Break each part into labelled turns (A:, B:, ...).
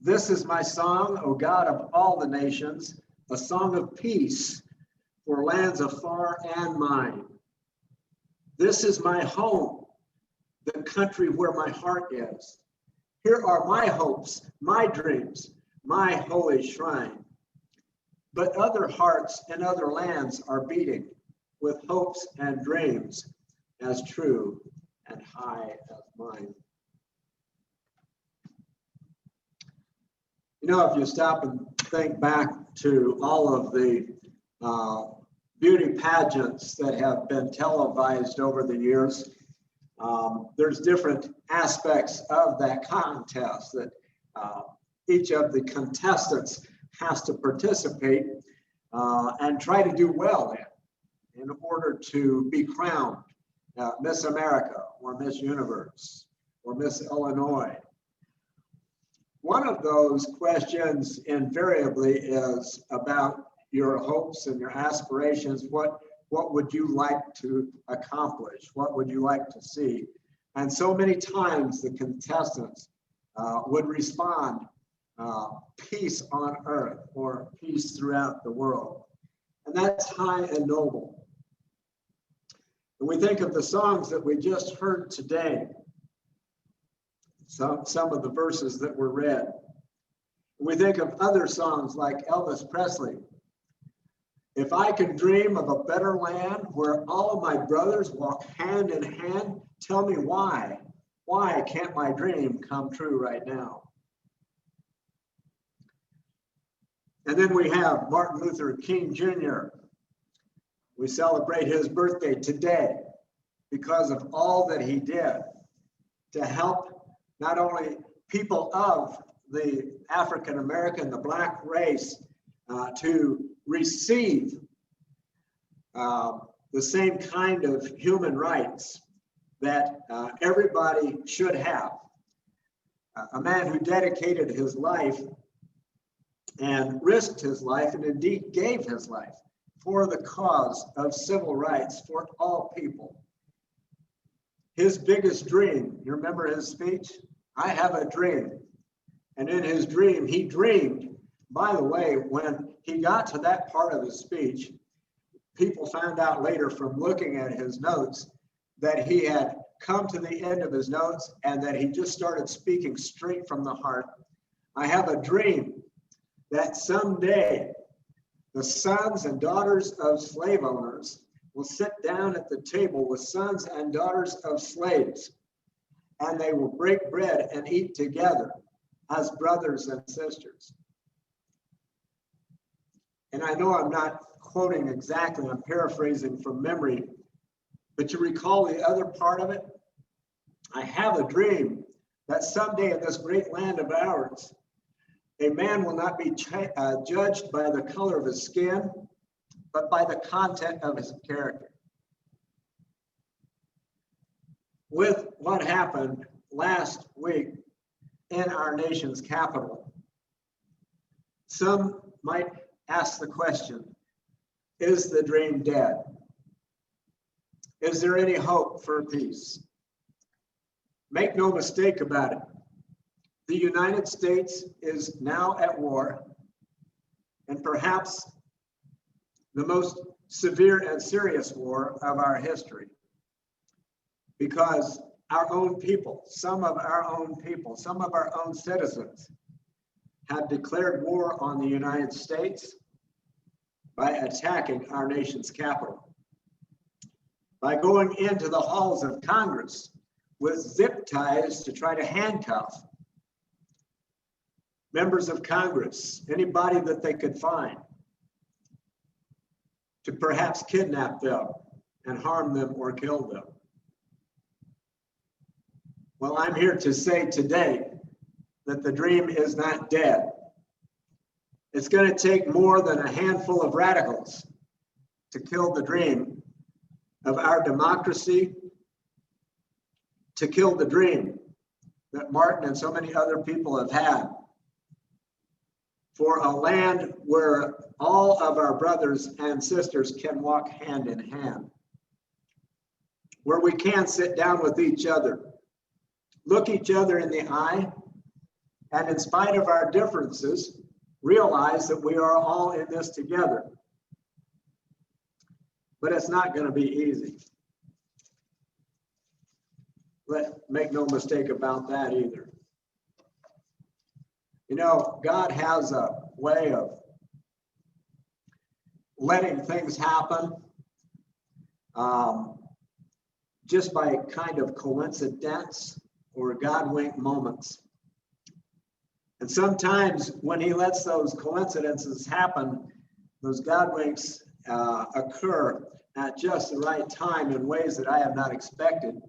A: This is my song, O God of all the nations, a song of peace for lands afar and mine. This is my home, the country where my heart is. Here are my hopes, my dreams, my holy shrine. But other hearts in other lands are beating with hopes and dreams as true and high as mine. You know, if you stop and think back to all of the beauty pageants that have been televised over the years, there's different aspects of that contest that each of the contestants has to participate and try to do well in order to be crowned Miss America or Miss Universe or Miss Illinois. One of those questions invariably is about your hopes and your aspirations. What would you like to accomplish? What would you like to see? And so many times the contestants would respond, peace on earth or peace throughout the world. And that's high and noble. And we think of the songs that we just heard today, some of the verses that were read. We think of other songs like Elvis Presley. If I can dream of a better land where all of my brothers walk hand in hand, tell me why. Why can't my dream come true right now? And then we have Martin Luther King Jr. We celebrate his birthday today because of all that he did to help not only people of the African American, the Black race, to receive the same kind of human rights that everybody should have. A man who dedicated his life and risked his life and indeed gave his life for the cause of civil rights for all people. His biggest dream, you remember his speech? I have a dream. And in his dream, he dreamed, by the way, when he got to that part of his speech, people found out later from looking at his notes that he had come to the end of his notes and that he just started speaking straight from the heart. I have a dream that someday the sons and daughters of slave owners will sit down at the table with sons and daughters of slaves, and they will break bread and eat together as brothers and sisters. And I know I'm not quoting exactly, I'm paraphrasing from memory, but you recall the other part of it? I have a dream that someday in this great land of ours, a man will not be judged by the color of his skin, but by the content of his character. With what happened last week in our nation's capital, some might ask the question, is the dream dead? Is there any hope for peace? Make no mistake about it. The United States is now at war, and perhaps the most severe and serious war of our history, because our own people, some of our own people, some of our own citizens have declared war on the United States by attacking our nation's capital, by going into the halls of Congress with zip ties to try to handcuff members of Congress, anybody that they could find, to perhaps kidnap them and harm them or kill them. Well, I'm here to say today that the dream is not dead. It's going to take more than a handful of radicals to kill the dream of our democracy, to kill the dream that Martin and so many other people have had for a land where all of our brothers and sisters can walk hand in hand, where we can sit down with each other, look each other in the eye, and in spite of our differences, realize that we are all in this together. But it's not going to be easy. Make no mistake about that either. You know, God has a way of letting things happen just by kind of coincidence or God-wink moments. And sometimes when he lets those coincidences happen, those God winks occur at just the right time in ways that I have not expected.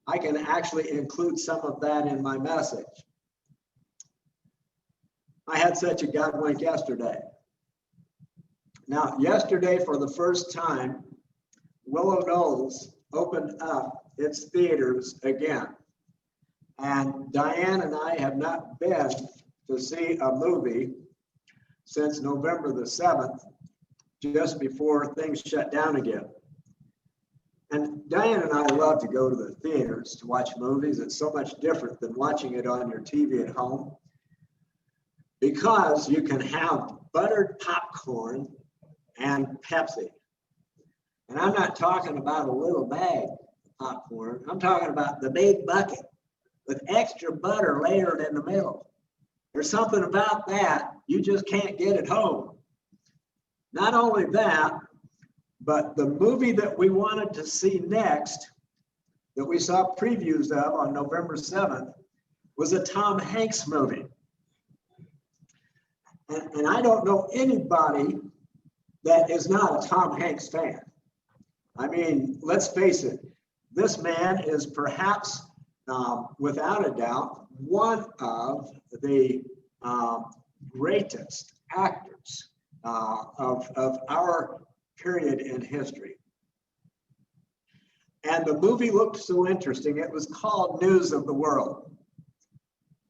A: I can actually include some of that in my message. I had such a God wink yesterday. Now, yesterday, for the first time, Willow Knolls opened up its theaters again. And Diane and I have not been to see a movie since November the 7th, just before things shut down again. And Diane and I love to go to the theaters to watch movies. It's so much different than watching it on your TV at home, because you can have buttered popcorn and Pepsi. And I'm not talking about a little bag of popcorn. I'm talking about the big bucket with extra butter layered in the middle. There's something about that you just can't get at home. Not only that, but the movie that we wanted to see next, that we saw previews of on November 7th, was a Tom Hanks movie. And I don't know anybody that is not a Tom Hanks fan. I mean, let's face it, this man is perhaps, without a doubt, one of the greatest actors of our period in history. And the movie looked so interesting. It was called News of the World.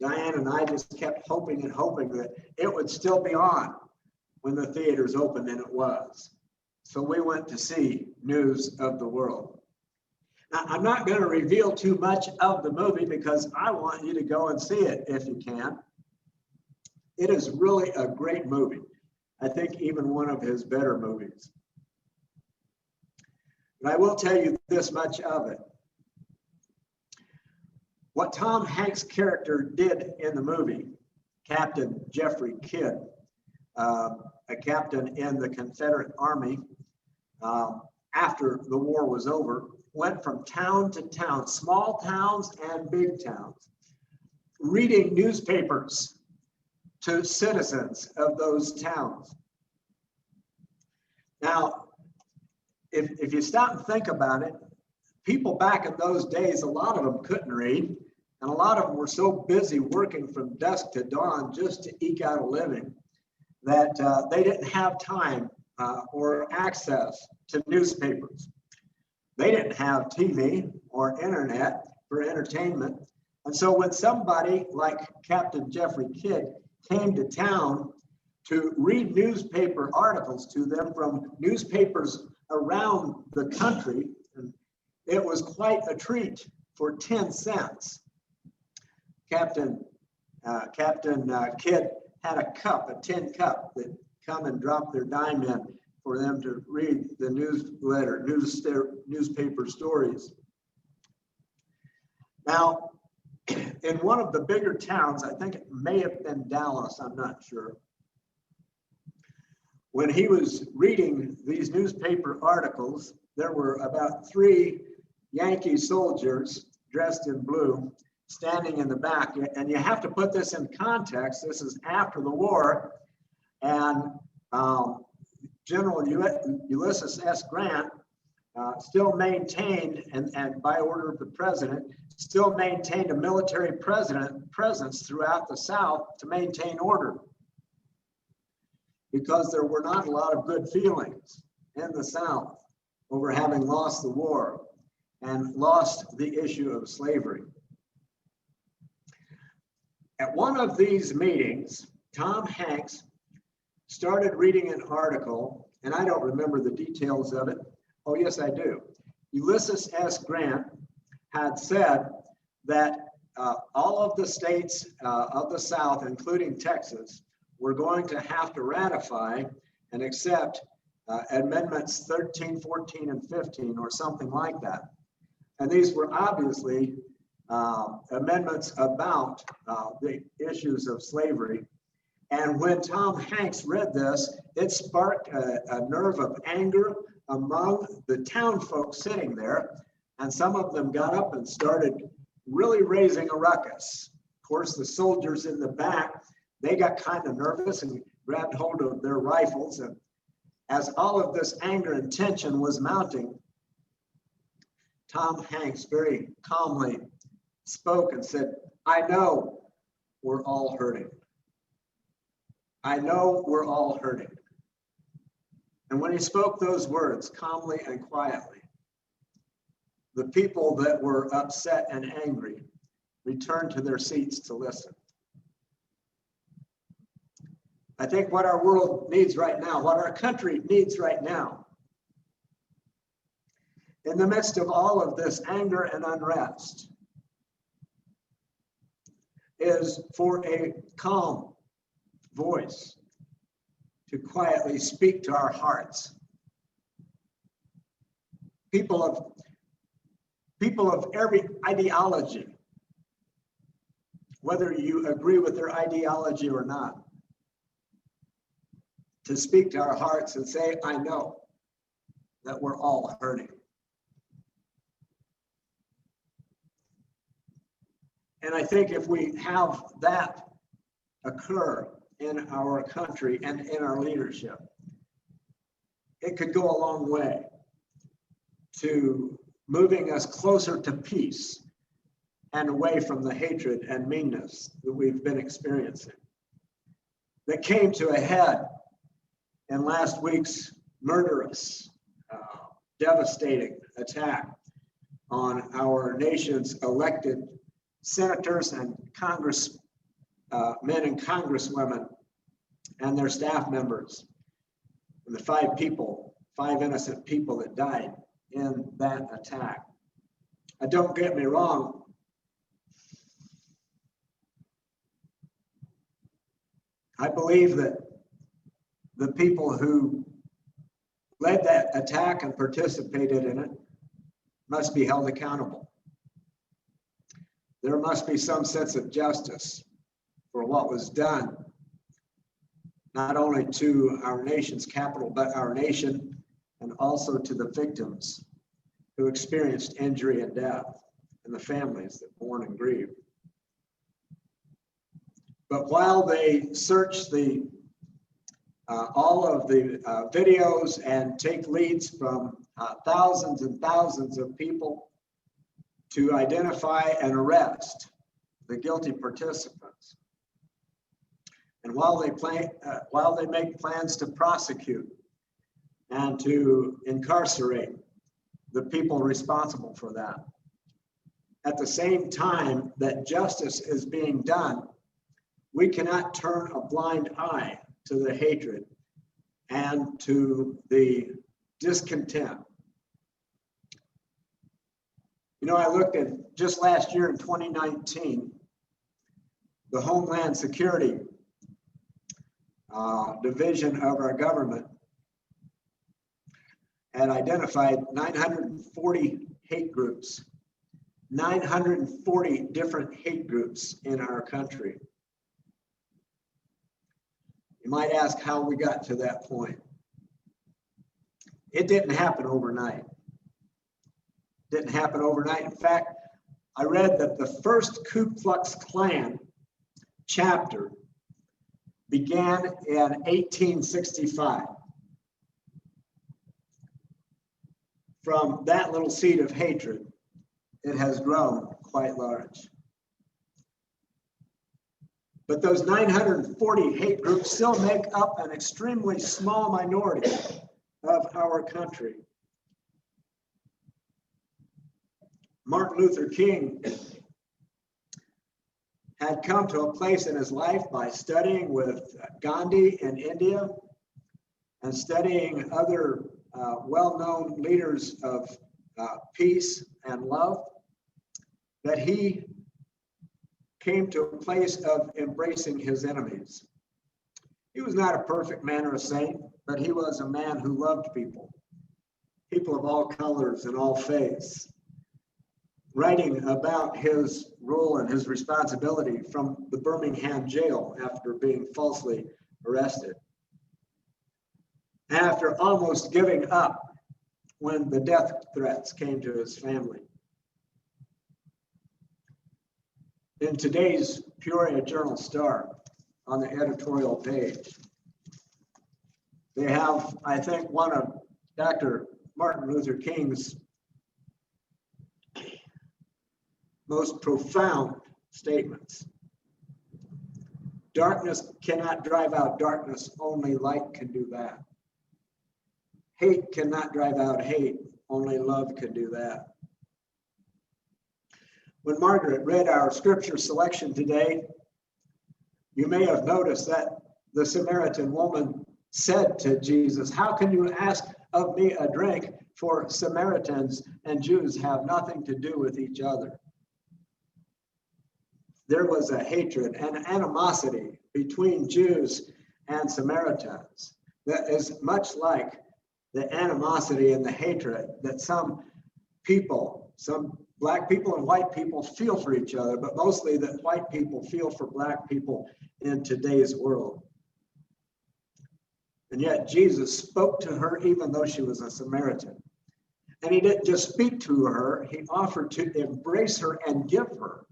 A: Diane and I just kept hoping and hoping that it would still be on when the theaters opened, and it was. So we went to see News of the World. Now, I'm not going to reveal too much of the movie because I want you to go and see it if you can. It is really a great movie. I think even one of his better movies. But I will tell you this much of it. What Tom Hanks' character did in the movie, Captain Jeffrey Kidd, a captain in the Confederate Army, after the war was over, went from town to town, small towns and big towns, reading newspapers to citizens of those towns. Now, if you stop and think about it, people back in those days, a lot of them couldn't read, and a lot of them were so busy working from dusk to dawn just to eke out a living that they didn't have time or access to newspapers. They didn't have TV or internet for entertainment. And so when somebody like Captain Jeffrey Kidd came to town to read newspaper articles to them from newspapers around the country, it was quite a treat for 10 cents. Captain Kidd had a cup, a tin cup, that come and drop their dime in for them to read the newspaper stories. Now, in one of the bigger towns, I think it may have been Dallas, I'm not sure, when he was reading these newspaper articles, there were about 3 Yankee soldiers dressed in blue standing in the back. And you have to put this in context. This is after the war, and General Ulysses S. Grant still maintained, and by order of the president, still maintained a military presence throughout the South to maintain order, because there were not a lot of good feelings in the South over having lost the war and lost the issue of slavery. At one of these meetings, Tom Hanks started reading an article, and I don't remember the details of it. Oh, yes, I do. Ulysses S. Grant had said that all of the states of the South, including Texas, were going to have to ratify and accept amendments 13, 14, and 15, or something like that. And these were obviously amendments about the issues of slavery. And when Tom Hanks read this, it sparked a nerve of anger among the town folks sitting there. And some of them got up and started really raising a ruckus. Of course, the soldiers in the back, they got kind of nervous and grabbed hold of their rifles. And as all of this anger and tension was mounting, Tom Hanks very calmly spoke and said, "I know we're all hurting. I know we're all hurting." And when he spoke those words calmly and quietly, the people that were upset and angry returned to their seats to listen. I think what our world needs right now, what our country needs right now, in the midst of all of this anger and unrest, is for a calm voice to quietly speak to our hearts. People of every ideology, whether you agree with their ideology or not, to speak to our hearts and say, "I know that we're all hurting." And I think if we have that occur in our country and in our leadership, it could go a long way to moving us closer to peace and away from the hatred and meanness that we've been experiencing, that came to a head in last week's murderous, devastating attack on our nation's elected senators and congressmen and congresswomen and their staff members, and the five innocent people that died in that attack. Don't get me wrong, I believe that the people who led that attack and participated in it must be held accountable. There must be some sense of justice for what was done, not only to our nation's capital, but our nation, and also to the victims who experienced injury and death, and the families that mourn and grieve. But while they search all of the videos and take leads from thousands and thousands of people to identify and arrest the guilty participants, and while they make plans to prosecute and to incarcerate the people responsible for that, at the same time that justice is being done, we cannot turn a blind eye to the hatred and to the discontent. You know, I looked at just last year in 2019, the Homeland Security division of our government had identified 940 hate groups, 940 different hate groups in our country. You might ask how we got to that point. It didn't happen overnight. Didn't happen overnight. In fact, I read that the first Ku Klux Klan chapter began in 1865. From that little seed of hatred, it has grown quite large. But those 940 hate groups still make up an extremely small minority of our country. Martin Luther King had come to a place in his life by studying with Gandhi in India and studying other well-known leaders of peace and love, that he came to a place of embracing his enemies. He was not a perfect man or a saint, but he was a man who loved people of all colors and all faiths, writing about his role and his responsibility from the Birmingham jail after being falsely arrested. After almost giving up when the death threats came to his family. In today's Peoria Journal-Star, on the editorial page, they have, I think, one of Dr. Martin Luther King's most profound statements. Darkness cannot drive out darkness, only light can do that. Hate cannot drive out hate, only love can do that. When Margaret read our scripture selection today, you may have noticed that the Samaritan woman said to Jesus, "How can you ask of me a drink? For Samaritans and Jews have nothing to do with each other." There was a hatred and animosity between Jews and Samaritans that is much like the animosity and the hatred that some people, some Black people and white people feel for each other, but mostly that white people feel for Black people in today's world. And yet Jesus spoke to her even though she was a Samaritan. And he didn't just speak to her, he offered to embrace her and give her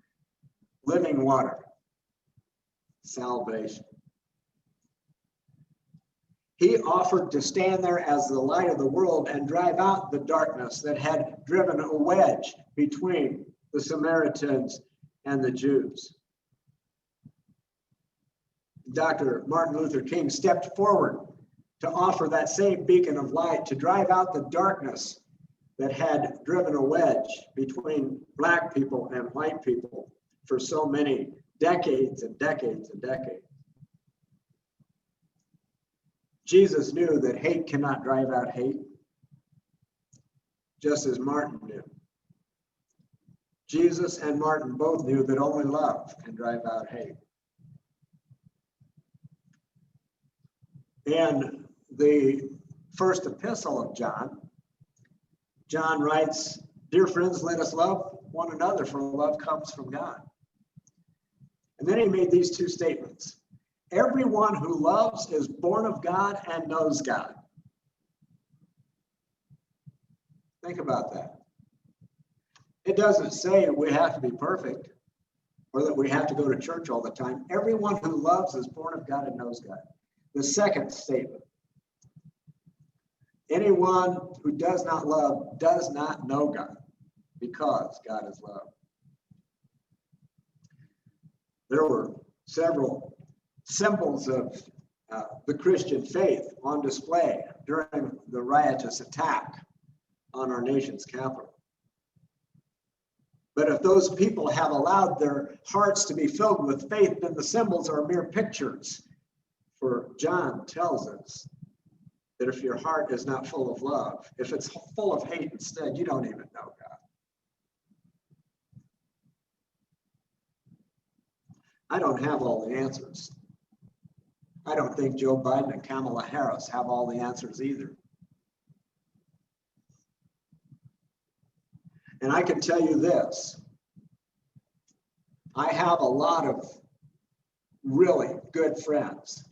A: living water, salvation. He offered to stand there as the light of the world and drive out the darkness that had driven a wedge between the Samaritans and the Jews. Dr. Martin Luther King stepped forward to offer that same beacon of light to drive out the darkness that had driven a wedge between Black people and white people for so many decades and decades and decades. Jesus knew that hate cannot drive out hate, just as Martin knew. Jesus and Martin both knew that only love can drive out hate. In the first epistle of John, John writes, "Dear friends, let us love one another, for love comes from God." And then he made these two statements. Everyone who loves is born of God and knows God. Think about that. It doesn't say we have to be perfect or that we have to go to church all the time. Everyone who loves is born of God and knows God. The second statement, anyone who does not love does not know God, because God is love. There were several symbols of the Christian faith on display during the riotous attack on our nation's capital. But if those people have allowed their hearts to be filled with faith, then the symbols are mere pictures. For John tells us that if your heart is not full of love, if it's full of hate instead, you don't even know God. I don't have all the answers. I don't think Joe Biden and Kamala Harris have all the answers either. And I can tell you this, I have a lot of really good friends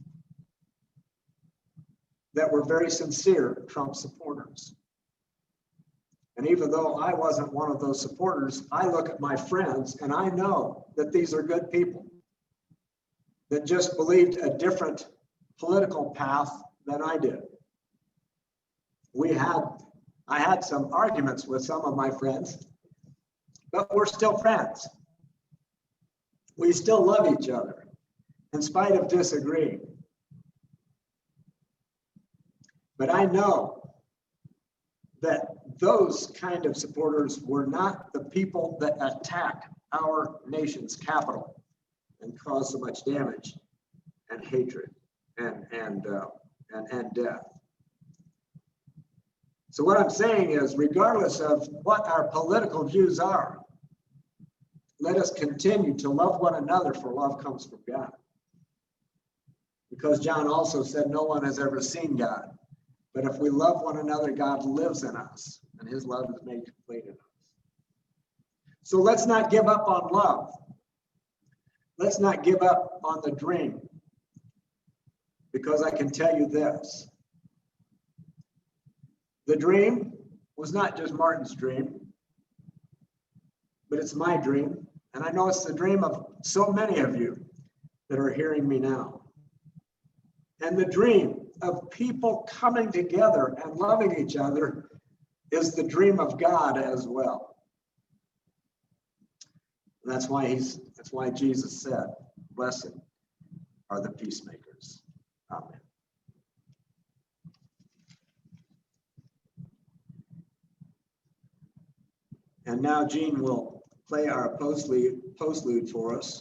A: that were very sincere Trump supporters. And even though I wasn't one of those supporters, I look at my friends and I know that these are good people that just believed a different political path than I did. I had some arguments with some of my friends, but we're still friends. We still love each other in spite of disagreeing. But I know that those kind of supporters were not the people that attack our nation's capital and cause so much damage and hatred and death. So what I'm saying is, regardless of what our political views are, let us continue to love one another, for love comes from God. Because John also said, no one has ever seen God. But if we love one another, God lives in us, and his love is made complete in us. So let's not give up on love. Let's not give up on the dream. Because I can tell you this. The dream was not just Martin's dream, but it's my dream. And I know it's the dream of so many of you that are hearing me now. And the dream of people coming together and loving each other is the dream of God as well. And that's why Jesus said, blessed are the peacemakers. Amen. And now Gene will play our postlude for us.